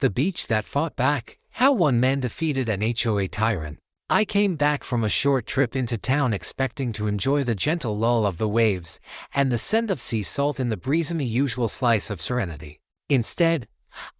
The beach that fought back, how one man defeated an HOA tyrant. I came back from a short trip into town expecting to enjoy the gentle lull of the waves and the scent of sea salt in the breeze and a usual slice of serenity. Instead,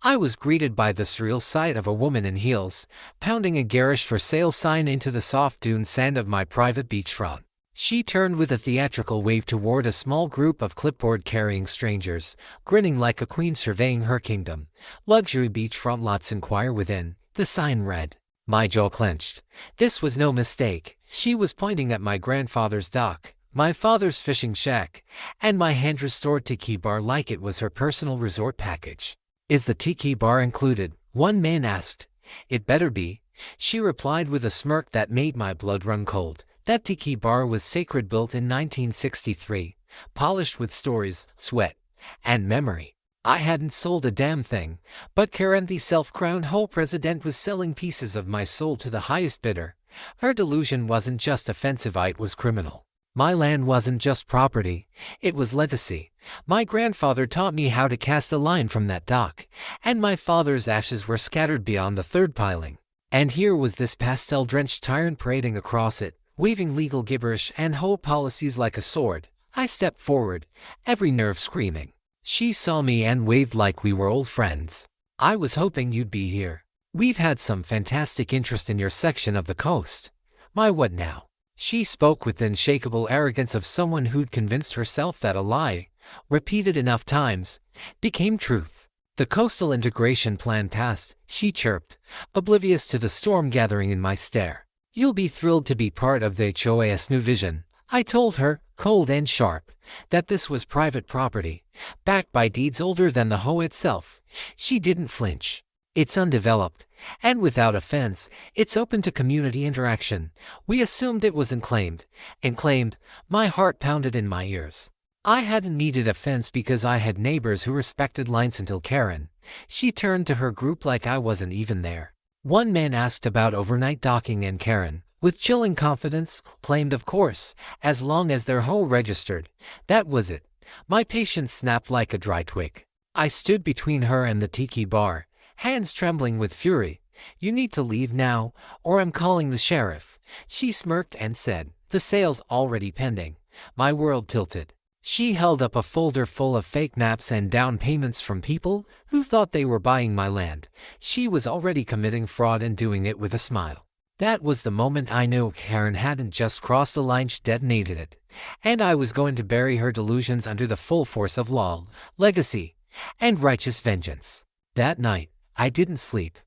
I was greeted by the surreal sight of a woman in heels, pounding a garish for sale sign into the soft dune sand of my private beachfront. She turned with a theatrical wave toward a small group of clipboard-carrying strangers, grinning like a queen surveying her kingdom. Luxury beachfront lots inquire within, the sign read. My jaw clenched. This was no mistake. She was pointing at my grandfather's dock, my father's fishing shack, and my hand-restored tiki bar like it was her personal resort package. Is the tiki bar included? One man asked. It better be, she replied with a smirk that made my blood run cold. That tiki bar was sacred, built in 1963, polished with stories, sweat, and memory. I hadn't sold a damn thing, but Karen, the self-crowned whole president, was selling pieces of my soul to the highest bidder. Her delusion wasn't just offensive, it was criminal. My land wasn't just property, it was legacy. My grandfather taught me how to cast a line from that dock, and my father's ashes were scattered beyond the third piling. And here was this pastel-drenched tyrant parading across it, waving legal gibberish and whole policies like a sword. I stepped forward, every nerve screaming. She saw me and waved like we were old friends. I was hoping you'd be here. We've had some fantastic interest in your section of the coast. My what now? She spoke with the unshakable arrogance of someone who'd convinced herself that a lie, repeated enough times, became truth. The coastal integration plan passed, she chirped, oblivious to the storm gathering in my stare. You'll be thrilled to be part of the HOA's new vision. I told her, cold and sharp, that this was private property, backed by deeds older than the HOA itself. She didn't flinch. It's undeveloped, and without offense, it's open to community interaction. We assumed it was enclaimed. Enclaimed, my heart pounded in my ears. I hadn't needed a fence because I had neighbors who respected lines until Karen. She turned to her group like I wasn't even there. One man asked about overnight docking, and Karen, with chilling confidence, claimed of course, as long as their HOA registered. That was it. My patience snapped like a dry twig. I stood between her and the tiki bar, hands trembling with fury. You need to leave now, or I'm calling the sheriff. She smirked and said, the sale's already pending. My world tilted. She held up a folder full of fake maps and down payments from people who thought they were buying my land. She was already committing fraud and doing it with a smile. That was the moment I knew Karen hadn't just crossed the line, she detonated it. And I was going to bury her delusions under the full force of law, legacy, and righteous vengeance. That night, I didn't sleep.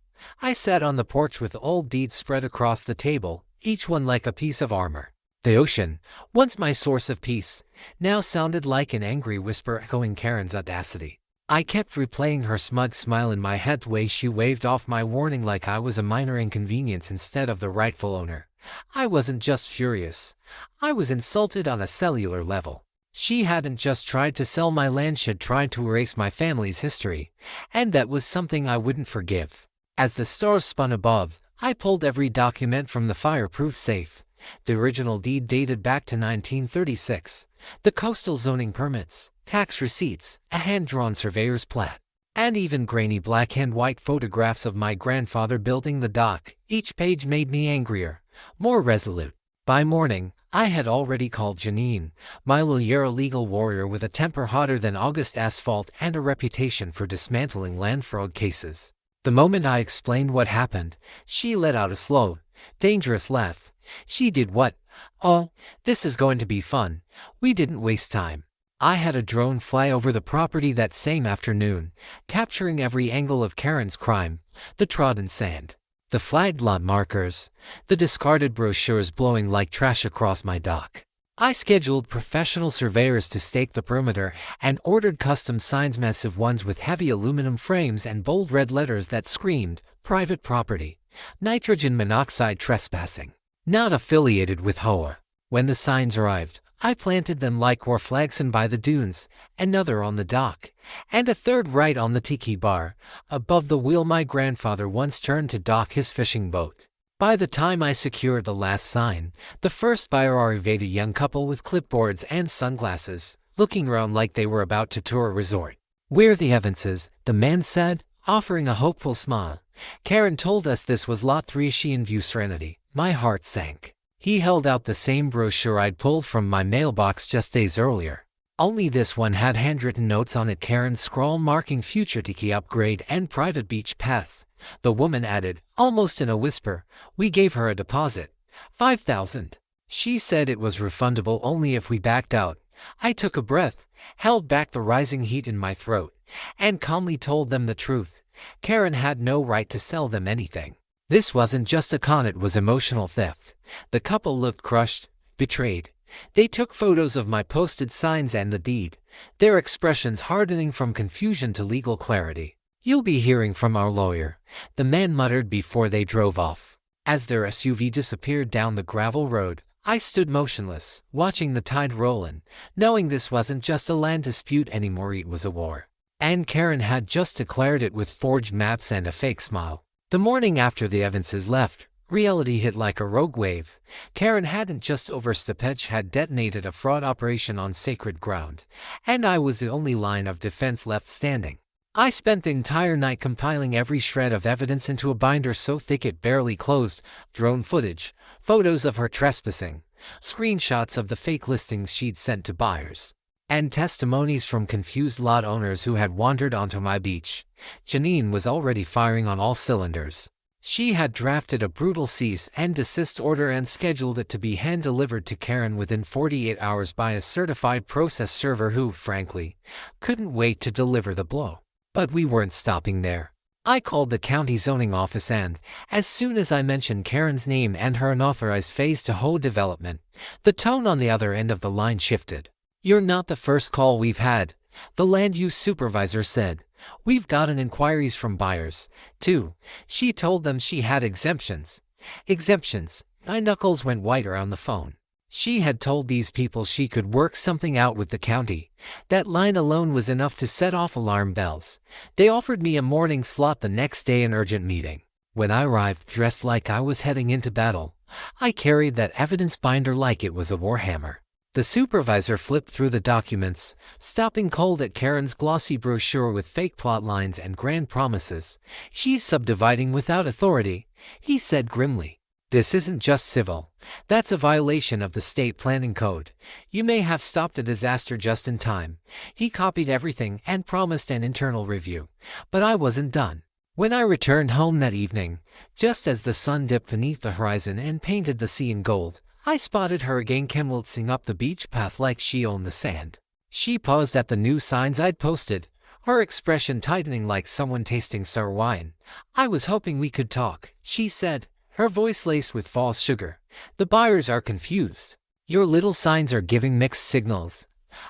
I sat on the porch with old deeds spread across the table, each one like a piece of armor. The ocean, once my source of peace, now sounded like an angry whisper echoing Karen's audacity. I kept replaying her smug smile in my head, the way she waved off my warning like I was a minor inconvenience instead of the rightful owner. I wasn't just furious. I was insulted on a cellular level. She hadn't just tried to sell my land, she'd tried to erase my family's history, and that was something I wouldn't forgive. As the stars spun above, I pulled every document from the fireproof safe. The original deed dated back to 1936, the coastal zoning permits, tax receipts, a hand-drawn surveyor's plat, and even grainy black and white photographs of my grandfather building the dock. Each page made me angrier, more resolute. By morning, I had already called Janine, my little legal warrior with a temper hotter than August asphalt and a reputation for dismantling land fraud cases. The moment I explained what happened, she let out a slow, dangerous laugh. She did what? Oh, this is going to be fun. We didn't waste time. I had a drone fly over the property that same afternoon, capturing every angle of Karen's crime, the trodden sand, the flagged lot markers, the discarded brochures blowing like trash across my dock. I scheduled professional surveyors to stake the perimeter and ordered custom signs, massive ones with heavy aluminum frames and bold red letters that screamed, private property, nitrogen monoxide trespassing. Not affiliated with HOA. When the signs arrived, I planted them like war flags by the dunes, another on the dock, and a third right on the tiki bar, above the wheel my grandfather once turned to dock his fishing boat. By the time I secured the last sign, the first buyer arrived, a young couple with clipboards and sunglasses, looking around like they were about to tour a resort. Where are the evidences? The man said. Offering a hopeful smile, Karen told us this was Lot 3. She in view Serenity. My heart sank. He held out the same brochure I'd pulled from my mailbox just days earlier. Only this one had handwritten notes on it, Karen's scrawl marking future tiki upgrade and private beach path. The woman added, almost in a whisper, we gave her a deposit. $5,000. She said it was refundable only if we backed out. I took a breath, held back the rising heat in my throat, and calmly told them the truth. Karen had no right to sell them anything. This wasn't just a con, it was emotional theft. The couple looked crushed, betrayed. They took photos of my posted signs and the deed, their expressions hardening from confusion to legal clarity. You'll be hearing from our lawyer, the man muttered before they drove off. As their SUV disappeared down the gravel road, I stood motionless, watching the tide roll in, knowing this wasn't just a land dispute anymore, it was a war. And Karen had just declared it with forged maps and a fake smile. The morning after the Evanses left, reality hit like a rogue wave. Karen hadn't just overstepped, had detonated a fraud operation on sacred ground, and I was the only line of defense left standing. I spent the entire night compiling every shred of evidence into a binder so thick it barely closed: drone footage, photos of her trespassing, screenshots of the fake listings she'd sent to buyers, and testimonies from confused lot owners who had wandered onto my beach. Janine was already firing on all cylinders. She had drafted a brutal cease and desist order and scheduled it to be hand-delivered to Karen within 48 hours by a certified process server who, frankly, couldn't wait to deliver the blow. But we weren't stopping there. I called the county zoning office and, as soon as I mentioned Karen's name and her unauthorized phase to HOA development, the tone on the other end of the line shifted. You're not the first call we've had, the land use supervisor said. We've gotten inquiries from buyers, too. She told them she had exemptions. Exemptions. My knuckles went white around the phone. She had told these people she could work something out with the county. That line alone was enough to set off alarm bells. They offered me a morning slot the next day, an urgent meeting. When I arrived, dressed like I was heading into battle, I carried that evidence binder like it was a warhammer. The supervisor flipped through the documents, stopping cold at Karen's glossy brochure with fake plot lines and grand promises. She's subdividing without authority, he said grimly. This isn't just civil. That's a violation of the state planning code. You may have stopped a disaster just in time. He copied everything and promised an internal review. But I wasn't done. When I returned home that evening, just as the sun dipped beneath the horizon and painted the sea in gold, I spotted her again, waltzing up the beach path like she owned the sand. She paused at the new signs I'd posted, her expression tightening like someone tasting sour wine. I was hoping we could talk, she said, her voice laced with false sugar. The buyers are confused. Your little signs are giving mixed signals.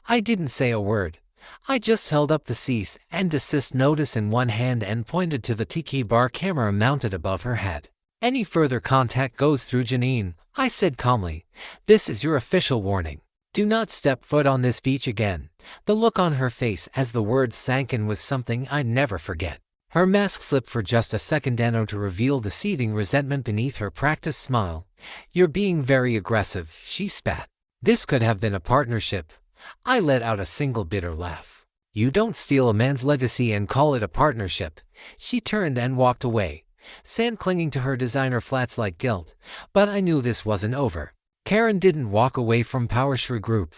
I didn't say a word. I just held up the cease and desist notice in one hand and pointed to the tiki bar camera mounted above her head. Any further contact goes through Janine, I said calmly. This is your official warning. Do not step foot on this beach again. The look on her face as the words sank in was something I'd never forget. Her mask slipped for just a second to reveal the seething resentment beneath her practiced smile. You're being very aggressive, she spat. This could have been a partnership. I let out a single bitter laugh. You don't steal a man's legacy and call it a partnership. She turned and walked away, sand clinging to her designer flats like guilt. But I knew this wasn't over. Karen didn't walk away from PowerShre Group,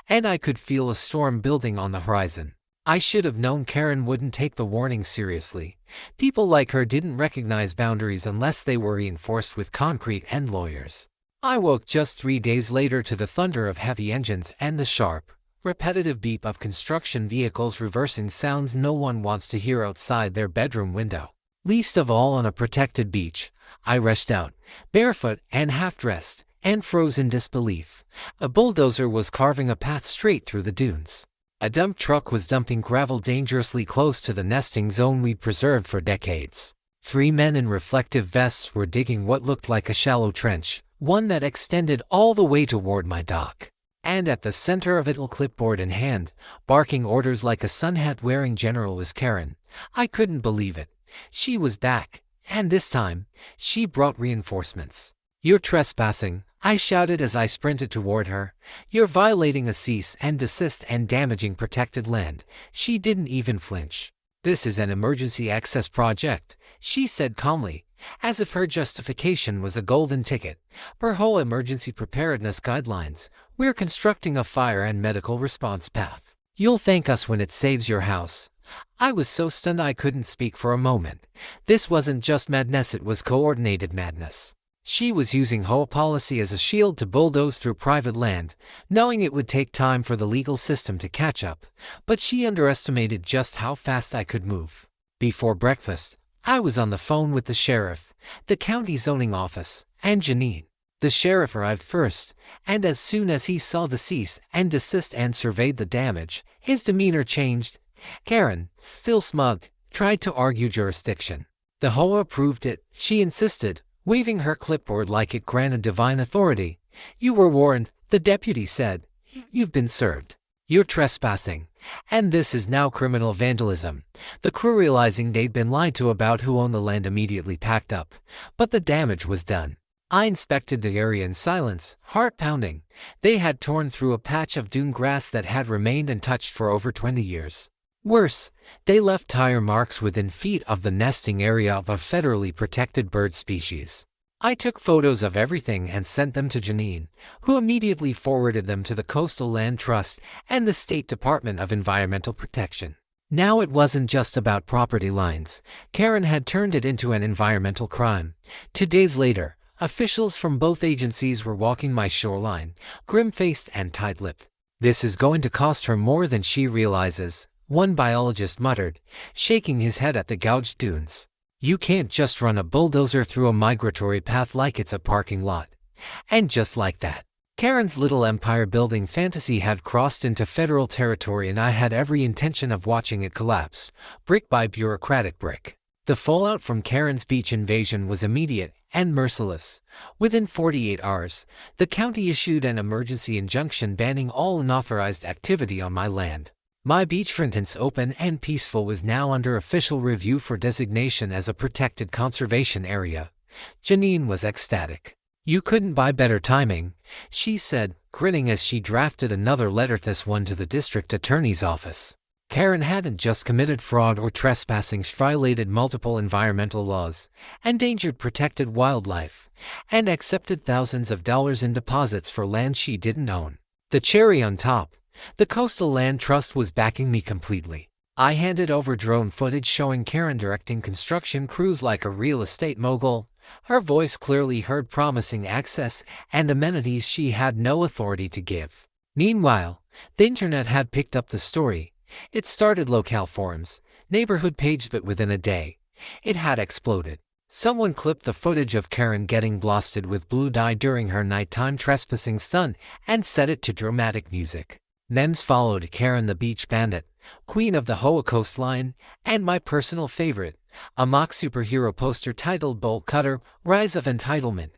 and I could feel a storm building on the horizon. I should have known Karen wouldn't take the warning seriously. People like her didn't recognize boundaries unless they were reinforced with concrete and lawyers. I woke just 3 days later to the thunder of heavy engines and the sharp, repetitive beep of construction vehicles reversing, sounds no one wants to hear outside their bedroom window. Least of all on a protected beach. I rushed out, barefoot and half-dressed, and froze in disbelief. A bulldozer was carving a path straight through the dunes. A dump truck was dumping gravel dangerously close to the nesting zone we'd preserved for decades. 3 men in reflective vests were digging what looked like a shallow trench, one that extended all the way toward my dock. And at the center of it, a clipboard in hand, barking orders like a sun hat-wearing general, was Karen. I couldn't believe it. She was back, and this time, she brought reinforcements. You're trespassing, I shouted as I sprinted toward her. You're violating a cease and desist and damaging protected land. She didn't even flinch. "This is an emergency access project," she said calmly, as if her justification was a golden ticket. "Per HOA emergency preparedness guidelines, we're constructing a fire and medical response path. You'll thank us when it saves your house." I was so stunned I couldn't speak for a moment. This wasn't just madness, it was coordinated madness. She was using HOA policy as a shield to bulldoze through private land, knowing it would take time for the legal system to catch up, but she underestimated just how fast I could move. Before breakfast, I was on the phone with the sheriff, the county zoning office, and Janine. The sheriff arrived first, and as soon as he saw the cease and desist and surveyed the damage, his demeanor changed. Karen, still smug, tried to argue jurisdiction. "The HOA approved it," she insisted, waving her clipboard like it granted divine authority. "You were warned," the deputy said. "You've been served. You're trespassing. And this is now criminal vandalism." The crew, realizing they'd been lied to about who owned the land, immediately packed up. But the damage was done. I inspected the area in silence, heart pounding. They had torn through a patch of dune grass that had remained untouched for over 20 years. Worse, they left tire marks within feet of the nesting area of a federally protected bird species. I took photos of everything and sent them to Janine, who immediately forwarded them to the Coastal Land Trust and the State Department of Environmental Protection. Now it wasn't just about property lines. Karen had turned it into an environmental crime. 2 days later, officials from both agencies were walking my shoreline, grim-faced and tight-lipped. "This is going to cost her more than she realizes," one biologist muttered, shaking his head at the gouged dunes. "You can't just run a bulldozer through a migratory path like it's a parking lot." And just like that, Karen's little empire-building fantasy had crossed into federal territory, and I had every intention of watching it collapse, brick by bureaucratic brick. The fallout from Karen's beach invasion was immediate and merciless. Within 48 hours, the county issued an emergency injunction banning all unauthorized activity on my land. My beachfront, once open and peaceful, was now under official review for designation as a protected conservation area. Janine was ecstatic. "You couldn't buy better timing," she said, grinning as she drafted another letter, this one to the district attorney's office. Karen hadn't just committed fraud or trespassing, she violated multiple environmental laws, endangered protected wildlife, and accepted thousands of dollars in deposits for land she didn't own. The cherry on top, the Coastal Land Trust was backing me completely. I handed over drone footage showing Karen directing construction crews like a real estate mogul, her voice clearly heard, promising access and amenities she had no authority to give. Meanwhile, the internet had picked up the story. It started locale forums, neighborhood pages, but within a day, it had exploded. Someone clipped the footage of Karen getting blasted with blue dye during her nighttime trespassing stunt and set it to dramatic music. Memes followed: Karen the Beach Bandit, Queen of the HOA Coastline, and my personal favorite, a mock superhero poster titled Bolt Cutter, Rise of Entitlement.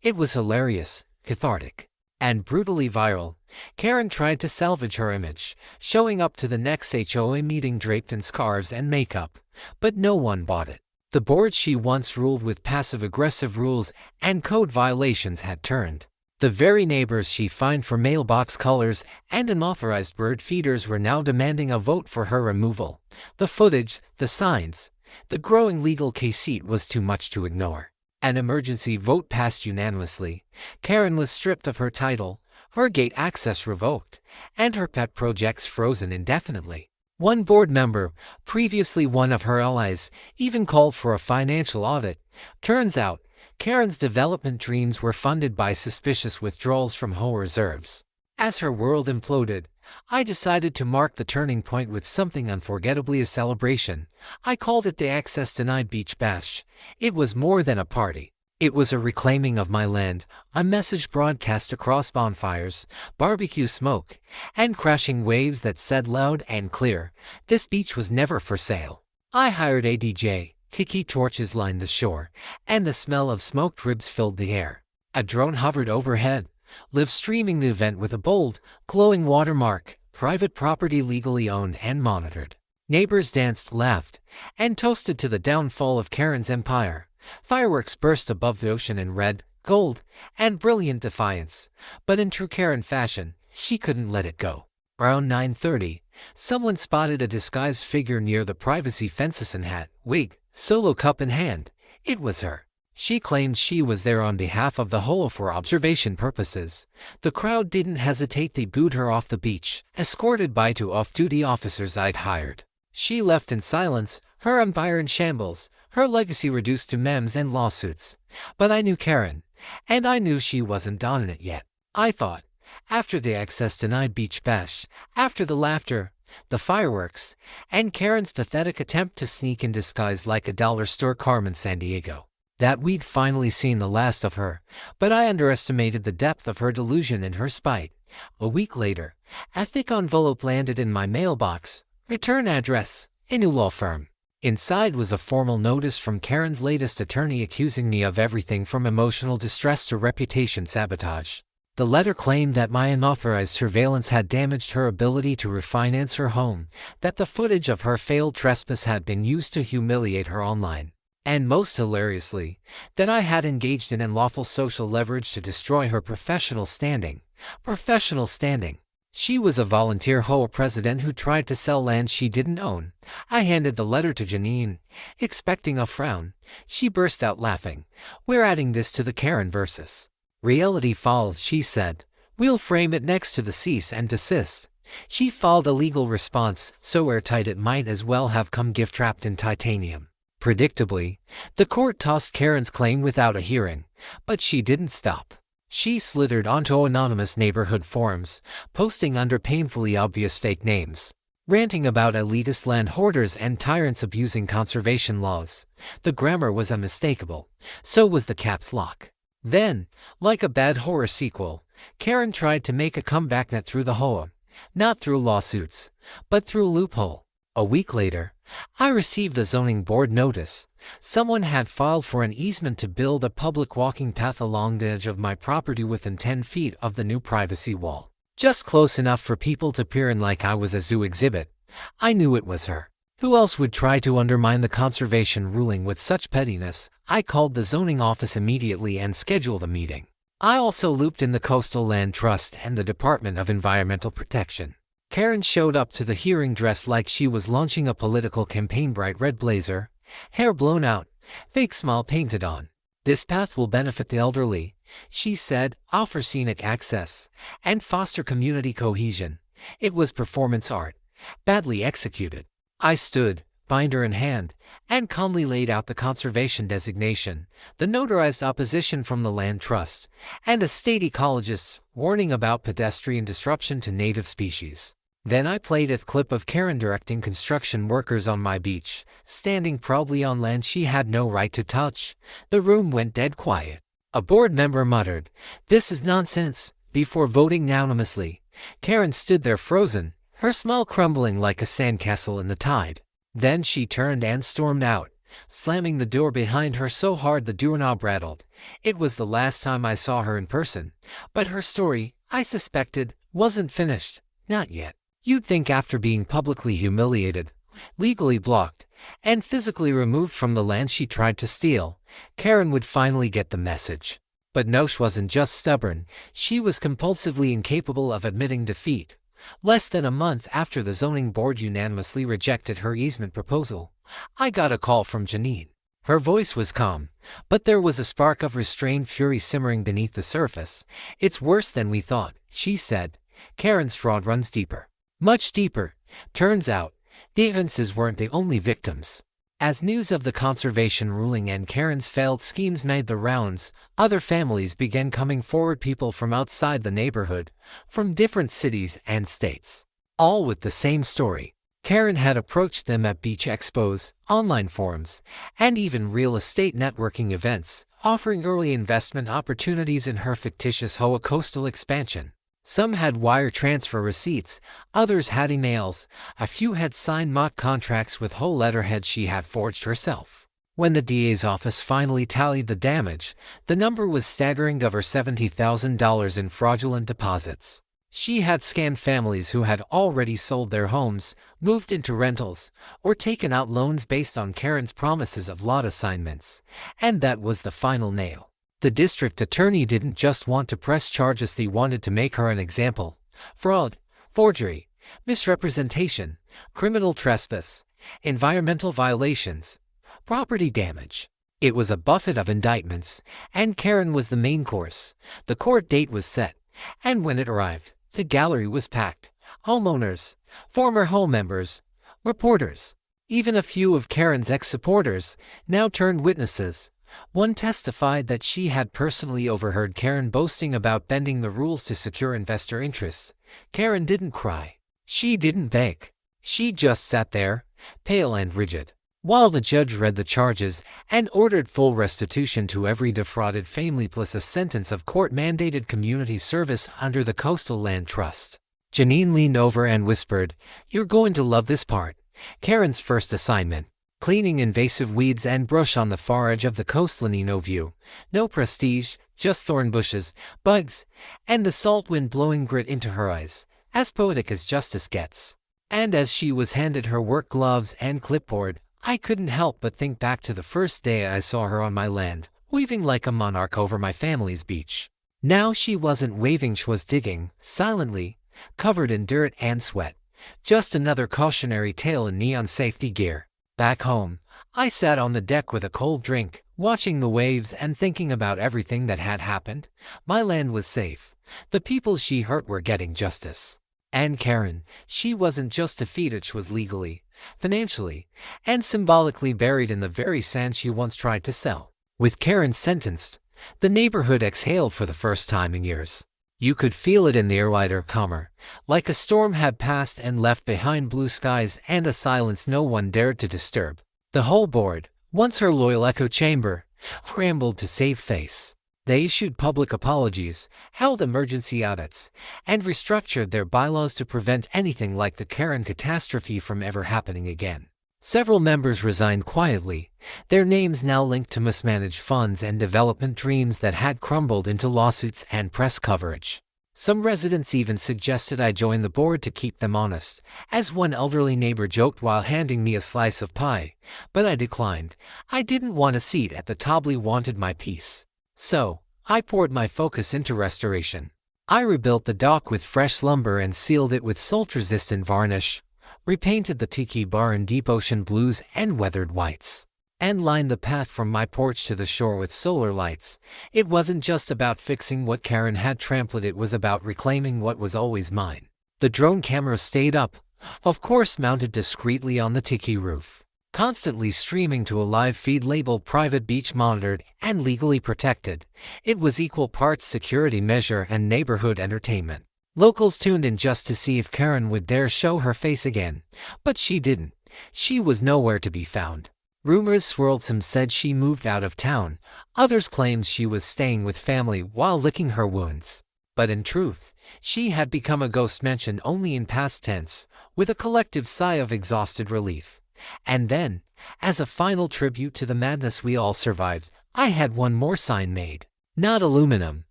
It was hilarious, cathartic, and brutally viral. Karen tried to salvage her image, showing up to the next HOA meeting draped in scarves and makeup, but no one bought it. The board she once ruled with passive-aggressive rules and code violations had turned. The very neighbors she fined for mailbox colors and unauthorized bird feeders were now demanding a vote for her removal. The footage, the signs, the growing legal case was too much to ignore. An emergency vote passed unanimously. Karen was stripped of her title, her gate access revoked, and her pet projects frozen indefinitely. One board member, previously one of her allies, even called for a financial audit. Turns out, Karen's development dreams were funded by suspicious withdrawals from HOA reserves. As her world imploded, I decided to mark the turning point with something unforgettably a celebration. I called it the Access Denied Beach Bash. It was more than a party. It was a reclaiming of my land, a message broadcast across bonfires, barbecue smoke, and crashing waves that said loud and clear, this beach was never for sale. I hired a DJ. Tiki torches lined the shore, and the smell of smoked ribs filled the air. A drone hovered overhead, live streaming the event with a bold, glowing watermark, private property legally owned and monitored. Neighbors danced, laughed, and toasted to the downfall of Karen's empire. Fireworks burst above the ocean in red, gold, and brilliant defiance, but in true Karen fashion, she couldn't let it go. Around 9:30, Someone spotted a disguised figure near the privacy fences and hat, wig, solo cup in hand. It was her. She claimed she was there on behalf of the HOA for observation purposes. The crowd didn't hesitate. They booed her off the beach, escorted by 2 off-duty officers I'd hired. She left in silence, her empire in shambles, her legacy reduced to memes and lawsuits. But I knew Karen, and I knew she wasn't done in it yet. I thought, after the access-denied beach bash, after the laughter, the fireworks, and Karen's pathetic attempt to sneak in disguise like a dollar store Carmen Sandiego, that we'd finally seen the last of her. But I underestimated the depth of her delusion and her spite. A week later, a thick envelope landed in my mailbox. Return address, a new law firm. Inside was a formal notice from Karen's latest attorney accusing me of everything from emotional distress to reputation sabotage. The letter claimed that my unauthorized surveillance had damaged her ability to refinance her home, that the footage of her failed trespass had been used to humiliate her online, and most hilariously, that I had engaged in unlawful social leverage to destroy her professional standing. Professional standing. She was a volunteer HOA president who tried to sell land she didn't own. I handed the letter to Janine, expecting a frown. She burst out laughing. We're adding this to the Karen versus reality file, she said. We'll frame it next to the cease and desist. She filed a legal response, so airtight it might as well have come gift-wrapped in titanium. Predictably, the court tossed Karen's claim without a hearing, but she didn't stop. She slithered onto anonymous neighborhood forums, posting under painfully obvious fake names, ranting about elitist land hoarders and tyrants abusing conservation laws. The grammar was unmistakable, so was the caps lock. Then, like a bad horror sequel, Karen tried to make a comeback, not through the HOA, not through lawsuits, but through a loophole. A week later, I received a zoning board notice. Someone had filed for an easement to build a public walking path along the edge of my property within 10 feet of the new privacy wall. Just close enough for people to peer in like I was a zoo exhibit. I knew it was her. Who else would try to undermine the conservation ruling with such pettiness? I called the zoning office immediately and scheduled a meeting. I also looped in the Coastal Land Trust and the Department of Environmental Protection. Karen showed up to the hearing dressed like she was launching a political campaign, bright red blazer, hair blown out, fake smile painted on. This path will benefit the elderly, she said, offer scenic access, and foster community cohesion. It was performance art, badly executed. I stood, binder in hand, and calmly laid out the conservation designation, the notarized opposition from the land trust, and a state ecologist's warning about pedestrian disruption to native species. Then I played a clip of Karen directing construction workers on my beach, standing proudly on land she had no right to touch. The room went dead quiet. A board member muttered, "This is nonsense," before voting unanimously. Karen stood there frozen, her smile crumbling like a sandcastle in the tide. Then she turned and stormed out, slamming the door behind her so hard the doorknob rattled. It was the last time I saw her in person, but her story, I suspected, wasn't finished. Not yet. You'd think after being publicly humiliated, legally blocked, and physically removed from the land she tried to steal, Karen would finally get the message. But no, she wasn't just stubborn, she was compulsively incapable of admitting defeat. Less than a month after the zoning board unanimously rejected her easement proposal, I got a call from Janine. Her voice was calm, but there was a spark of restrained fury simmering beneath the surface. "It's worse than we thought," she said. "Karen's fraud runs deeper. Much deeper. Turns out, the Evanses weren't the only victims." As news of the conservation ruling and Karen's failed schemes made the rounds, other families began coming forward, people from outside the neighborhood, from different cities and states, all with the same story. Karen had approached them at beach expos, online forums, and even real estate networking events, offering early investment opportunities in her fictitious HOA coastal expansion. Some had wire transfer receipts, others had emails, a few had signed mock contracts with whole letterheads she had forged herself. When the DA's office finally tallied the damage, the number was staggering, over $70,000 in fraudulent deposits. She had scammed families who had already sold their homes, moved into rentals, or taken out loans based on Karen's promises of lot assignments. And that was the final nail. The district attorney didn't just want to press charges, they wanted to make her an example. Fraud, forgery, misrepresentation, criminal trespass, environmental violations, property damage. It was a buffet of indictments, and Karen was the main course. The court date was set, and when it arrived, the gallery was packed. Homeowners, former home members, reporters, even a few of Karen's ex-supporters, now turned witnesses. One testified that she had personally overheard Karen boasting about bending the rules to secure investor interests. Karen didn't cry. She didn't beg. She just sat there, pale and rigid, while the judge read the charges and ordered full restitution to every defrauded family plus a sentence of court-mandated community service under the Coastal Land Trust. Janine leaned over and whispered, "You're going to love this part." Karen's first assignment: cleaning invasive weeds and brush on the far edge of the coastline. No view, no prestige, just thorn bushes, bugs, and the salt wind blowing grit into her eyes, as poetic as justice gets. And as she was handed her work gloves and clipboard, I couldn't help but think back to the first day I saw her on my land, weaving like a monarch over my family's beach. Now she wasn't waving, she was digging, silently, covered in dirt and sweat. Just another cautionary tale in neon safety gear. Back home, I sat on the deck with a cold drink, watching the waves and thinking about everything that had happened. My land was safe. The people she hurt were getting justice. And Karen, she wasn't just defeated, she was legally, financially, and symbolically buried in the very sand she once tried to sell. With Karen sentenced, the neighborhood exhaled for the first time in years. You could feel it in the air, lighter, calmer, like a storm had passed and left behind blue skies and a silence no one dared to disturb. The whole board, once her loyal echo chamber, scrambled to save face. They issued public apologies, held emergency audits, and restructured their bylaws to prevent anything like the Karen catastrophe from ever happening again. Several members resigned quietly, their names now linked to mismanaged funds and development dreams that had crumbled into lawsuits and press coverage. Some residents even suggested I join the board to keep them honest, as one elderly neighbor joked while handing me a slice of pie, but I declined. I didn't want a seat at the table, wanted my peace. So, I poured my focus into restoration. I rebuilt the dock with fresh lumber and sealed it with salt-resistant varnish, repainted the tiki bar in deep ocean blues and weathered whites, and lined the path from my porch to the shore with solar lights. It wasn't just about fixing what Karen had trampled, it was about reclaiming what was always mine. The drone camera stayed up, of course mounted discreetly on the tiki roof, constantly streaming to a live feed labeled private beach monitored and legally protected. It was equal parts security measure and neighborhood entertainment. Locals tuned in just to see if Karen would dare show her face again, but she didn't. She was nowhere to be found. Rumors swirled, some said she moved out of town, others claimed she was staying with family while licking her wounds. But in truth, she had become a ghost, mentioned only in past tense, with a collective sigh of exhausted relief. And then, as a final tribute to the madness we all survived, I had one more sign made. Not aluminum,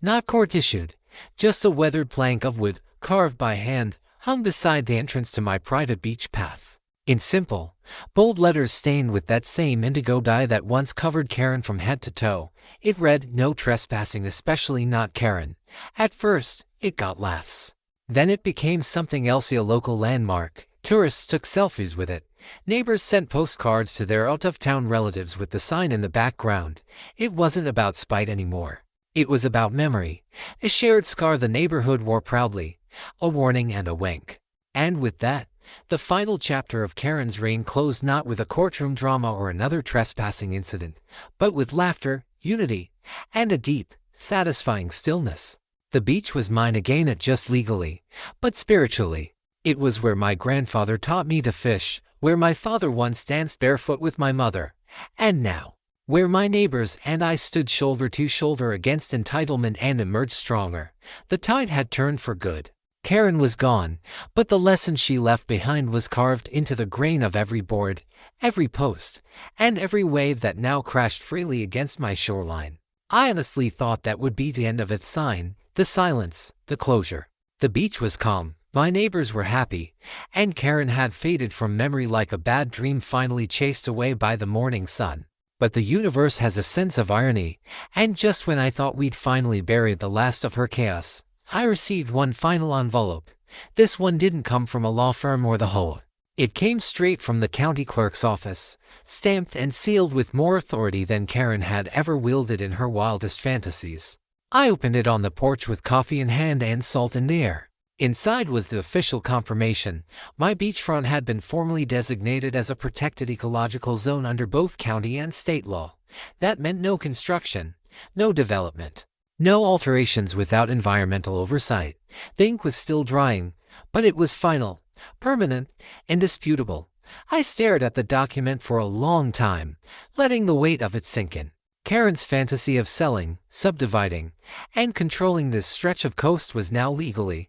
not court-issued, just a weathered plank of wood, carved by hand, hung beside the entrance to my private beach path. In simple, bold letters stained with that same indigo dye that once covered Karen from head to toe, it read, "No trespassing, especially not Karen." At first, it got laughs. Then it became something else, a local landmark. Tourists took selfies with it. Neighbors sent postcards to their out-of-town relatives with the sign in the background. It wasn't about spite anymore. It was about memory, a shared scar the neighborhood wore proudly, a warning and a wink. And with that, the final chapter of Karen's reign closed, not with a courtroom drama or another trespassing incident, but with laughter, unity, and a deep, satisfying stillness. The beach was mine again, not just legally, but spiritually. It was where my grandfather taught me to fish, where my father once danced barefoot with my mother, and now, where my neighbors and I stood shoulder to shoulder against entitlement and emerged stronger. The tide had turned for good. Karen was gone, but the lesson she left behind was carved into the grain of every board, every post, and every wave that now crashed freely against my shoreline. I honestly thought that would be the end of its sign, the silence, the closure. The beach was calm, my neighbors were happy, and Karen had faded from memory like a bad dream finally chased away by the morning sun. But the universe has a sense of irony, and just when I thought we'd finally buried the last of her chaos, I received one final envelope. This one didn't come from a law firm or the HOA. It came straight from the county clerk's office, stamped and sealed with more authority than Karen had ever wielded in her wildest fantasies. I opened it on the porch with coffee in hand and salt in the air. Inside was the official confirmation. My beachfront had been formally designated as a protected ecological zone under both county and state law. That meant no construction, no development, no alterations without environmental oversight. The ink was still drying, but it was final, permanent, indisputable. I stared at the document for a long time, letting the weight of it sink in. Karen's fantasy of selling, subdividing, and controlling this stretch of coast was now legally,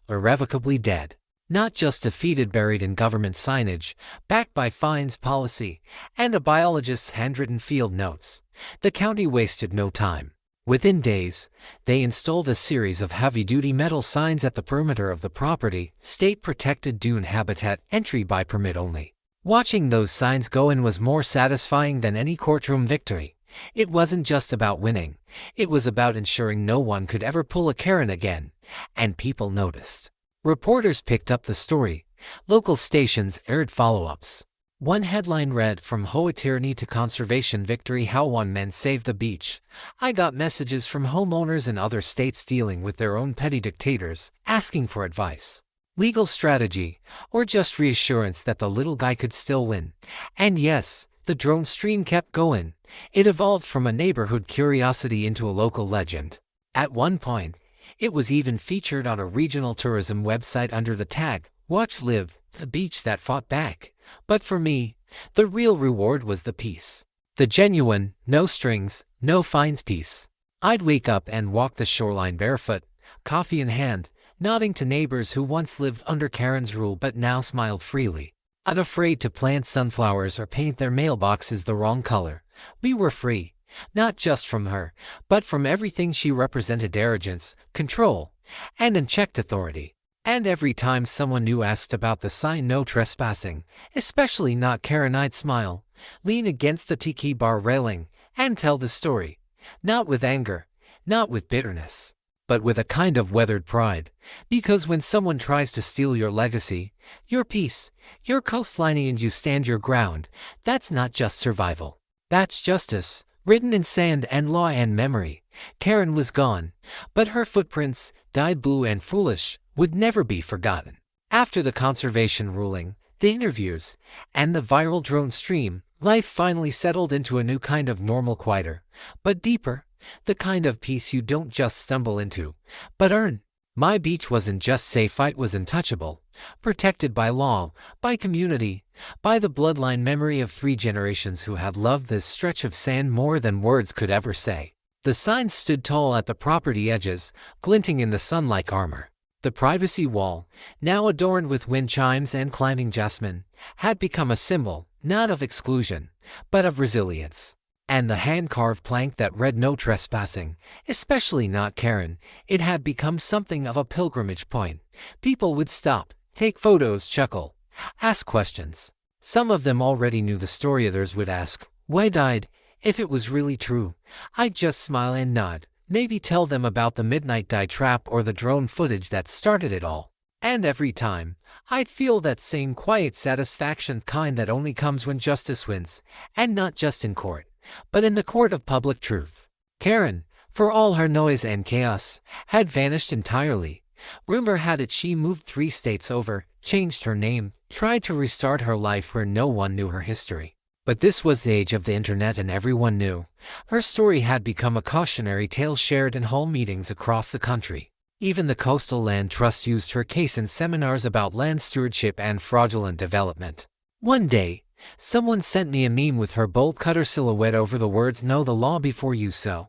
irrevocably dead. Not just defeated, buried in government signage, backed by fines policy, and a biologist's handwritten field notes. The county wasted no time. Within days, they installed a series of heavy-duty metal signs at the perimeter of the property, state-protected dune habitat, entry by permit only. Watching those signs go in was more satisfying than any courtroom victory. It wasn't just about winning. It was about ensuring no one could ever pull a Karen again. And people noticed. Reporters picked up the story. Local stations aired follow-ups. One headline read, "From HOA Tyranny to Conservation Victory, How One Man Saved the Beach." I got messages from homeowners in other states dealing with their own petty dictators, asking for advice, legal strategy, or just reassurance that the little guy could still win. And yes, the drone stream kept going. It evolved from a neighborhood curiosity into a local legend. At one point, it was even featured on a regional tourism website under the tag, "Watch Live, the beach that fought back." But for me, the real reward was the peace. The genuine, no strings, no fines peace. I'd wake up and walk the shoreline barefoot, coffee in hand, nodding to neighbors who once lived under Karen's rule but now smiled freely. Unafraid to plant sunflowers or paint their mailboxes the wrong color. We were free, not just from her, but from everything she represented: arrogance, control, and unchecked authority. And every time someone new asked about the sign "No Trespassing," especially not Karen, I'd smile, lean against the tiki bar railing, and tell the story. Not with anger, not with bitterness, but with a kind of weathered pride. Because when someone tries to steal your legacy, your peace, your coastline, and you stand your ground, that's not just survival. That's justice, written in sand and law and memory. Karen was gone, but her footprints, dyed blue and foolish, would never be forgotten. After the conservation ruling, the interviews, and the viral drone stream, life finally settled into a new kind of normal, quieter, but deeper, the kind of peace you don't just stumble into, but earn. My beach wasn't just safe, it was untouchable, protected by law, by community, by the bloodline memory of 3 generations who had loved this stretch of sand more than words could ever say. The signs stood tall at the property edges, glinting in the sun like armor. The privacy wall, now adorned with wind chimes and climbing jasmine, had become a symbol, not of exclusion, but of resilience. And the hand-carved plank that read "No Trespassing," especially not Karen, it had become something of a pilgrimage point. People would stop, take photos, chuckle, ask questions. Some of them already knew the story, others would ask, "Why died?" If it was really true, I'd just smile and nod, maybe tell them about the midnight dye trap or the drone footage that started it all. And every time, I'd feel that same quiet satisfaction, kind that only comes when justice wins, and not just in court, but in the court of public truth. Karen, for all her noise and chaos, had vanished entirely. Rumor had it she moved 3 states over, changed her name, tried to restart her life where no one knew her history. But this was the age of the internet and everyone knew. Her story had become a cautionary tale shared in hall meetings across the country. Even the Coastal Land Trust used her case in seminars about land stewardship and fraudulent development. One day, someone sent me a meme with her bolt cutter silhouette over the words "Know the law before you sow."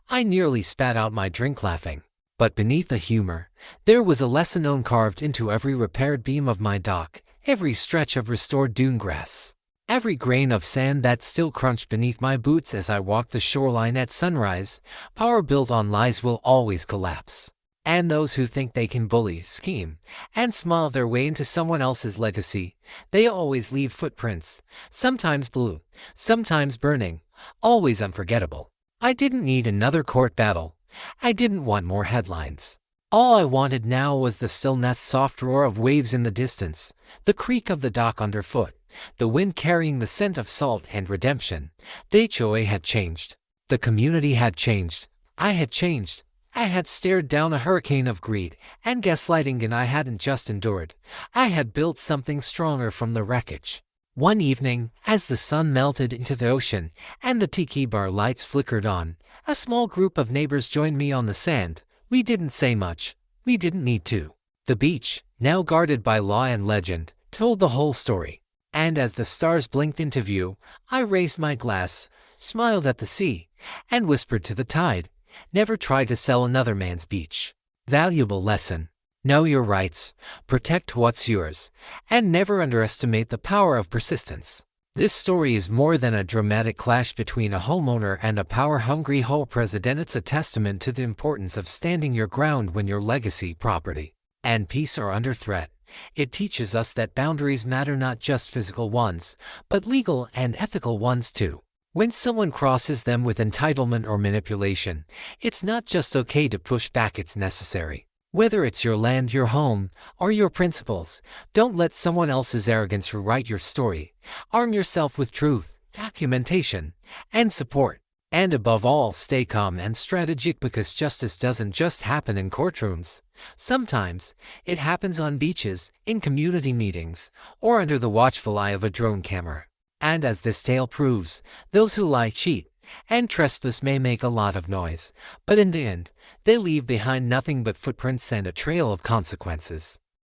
I nearly spat out my drink laughing. But beneath the humor, there was a lesson carved into every repaired beam of my dock, every stretch of restored dune grass, every grain of sand that still crunched beneath my boots as I walked the shoreline at sunrise. Power built on lies will always collapse. And those who think they can bully, scheme, and smile their way into someone else's legacy, they always leave footprints, sometimes blue, sometimes burning, always unforgettable. I didn't need another court battle. I didn't want more headlines. All I wanted now was the stillness, soft roar of waves in the distance, the creak of the dock underfoot, the wind carrying the scent of salt and redemption. The HOA had changed. The community had changed. I had changed. I had stared down a hurricane of greed and gaslighting, and I hadn't just endured. I had built something stronger from the wreckage. One evening, as the sun melted into the ocean and the tiki bar lights flickered on, a small group of neighbors joined me on the sand. We didn't say much. We didn't need to. The beach, now guarded by law and legend, told the whole story. And as the stars blinked into view, I raised my glass, smiled at the sea, and whispered to the tide, "Never try to sell another man's beach." Valuable lesson. Know your rights, protect what's yours, and never underestimate the power of persistence. This story is more than a dramatic clash between a homeowner and a power-hungry HOA president. It's a testament to the importance of standing your ground when your legacy, property, and peace are under threat. It teaches us that boundaries matter, not just physical ones, but legal and ethical ones too. When someone crosses them with entitlement or manipulation, it's not just okay to push back, it's necessary. Whether it's your land, your home, or your principles, don't let someone else's arrogance rewrite your story. Arm yourself with truth, documentation, and support. And above all, stay calm and strategic, because justice doesn't just happen in courtrooms. Sometimes, it happens on beaches, in community meetings, or under the watchful eye of a drone camera. And as this tale proves, those who lie, cheat, and trespass may make a lot of noise, but in the end, they leave behind nothing but footprints and a trail of consequences.